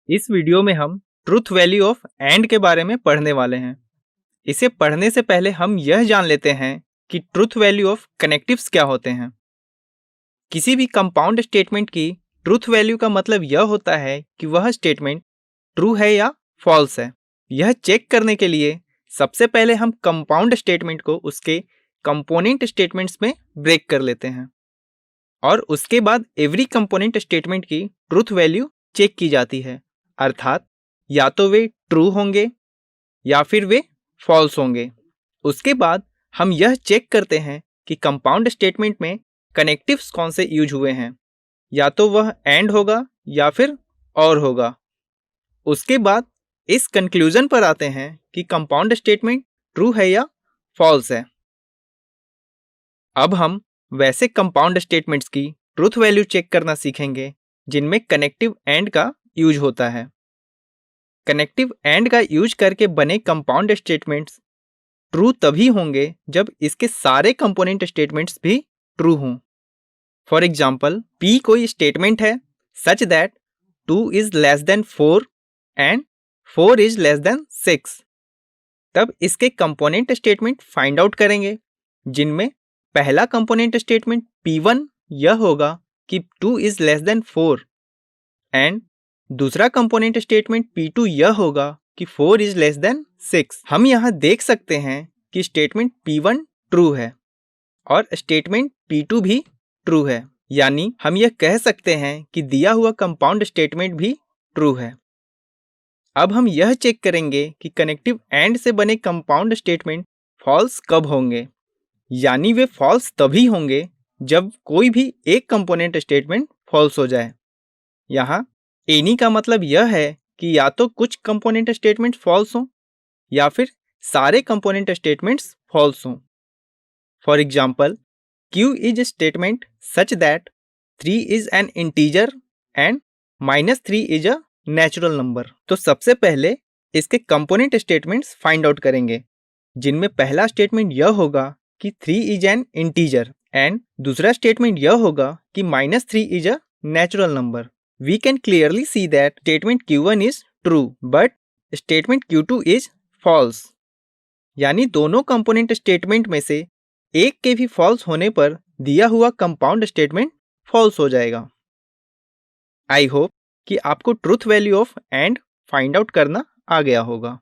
इस वीडियो में हम ट्रूथ वैल्यू ऑफ एंड के बारे में पढ़ने वाले हैं। इसे पढ़ने से पहले हम यह जान लेते हैं कि ट्रूथ वैल्यू ऑफ कनेक्टिव्स क्या होते हैं। किसी भी कंपाउंड स्टेटमेंट की ट्रूथ वैल्यू का मतलब यह होता है कि वह स्टेटमेंट ट्रू है या फॉल्स है। यह चेक करने के लिए सबसे पहले हम कंपाउंड स्टेटमेंट को उसके कंपोनेंट स्टेटमेंट्स में ब्रेक कर लेते हैं और उसके बाद एवरी कंपोनेंट स्टेटमेंट की ट्रूथ वैल्यू चेक की जाती है, अर्थात या तो वे ट्रू होंगे या फिर वे फॉल्स होंगे। उसके बाद हम यह चेक करते हैं कि कंपाउंड स्टेटमेंट में कनेक्टिव्स कौन से यूज हुए हैं, या तो वह एंड होगा या फिर और होगा। उसके बाद इस कंक्लूजन पर आते हैं कि कंपाउंड स्टेटमेंट ट्रू है या फॉल्स है। अब हम वैसे कंपाउंड स्टेटमेंट्स की ट्रूथ वैल्यू चेक करना सीखेंगे जिनमें कनेक्टिव एंड का यूज होता है। कनेक्टिव एंड का यूज करके बने कंपाउंड स्टेटमेंट्स ट्रू तभी होंगे जब इसके सारे कंपोनेंट स्टेटमेंट्स भी ट्रू हों। फॉर एग्जाम्पल, P कोई स्टेटमेंट है such that 2 is less than 4 and 4 is less than 6। तब इसके कंपोनेंट स्टेटमेंट फाइंड आउट करेंगे, जिनमें पहला कंपोनेंट स्टेटमेंट P1 यह होगा कि 2 इज लेस देन 4 एंड दूसरा कंपोनेंट स्टेटमेंट P2 यह होगा कि 4 इज लेस देन 6। हम यहाँ देख सकते हैं कि स्टेटमेंट P1 ट्रू है और स्टेटमेंट P2 भी ट्रू है, यानी हम यह कह सकते हैं कि दिया हुआ कंपाउंड स्टेटमेंट भी ट्रू है। अब हम यह चेक करेंगे कि कनेक्टिव एंड से बने कंपाउंड स्टेटमेंट फॉल्स कब होंगे, यानी वे फॉल्स तभी होंगे जब कोई भी एक कंपोनेंट स्टेटमेंट फॉल्स हो जाए। यहाँ एनी का मतलब यह है कि या तो कुछ कंपोनेंट स्टेटमेंट फॉल्स हों या फिर सारे कंपोनेंट स्टेटमेंट्स फॉल्स हों। For example, Q is a statement such that 3 is an integer and -3 is a natural number। तो सबसे पहले इसके कंपोनेंट स्टेटमेंट्स फाइंड आउट करेंगे, जिनमें पहला स्टेटमेंट यह होगा कि 3 is an integer एंड दूसरा स्टेटमेंट यह होगा कि -3 is a natural number। We can clearly see that statement Q1 is true but statement Q2 is false। यानी दोनों कंपोनेंट स्टेटमेंट में से एक के भी फॉल्स होने पर दिया हुआ कंपाउंड स्टेटमेंट फॉल्स हो जाएगा। आई होप कि आपको truth value of and find out करना आ गया होगा।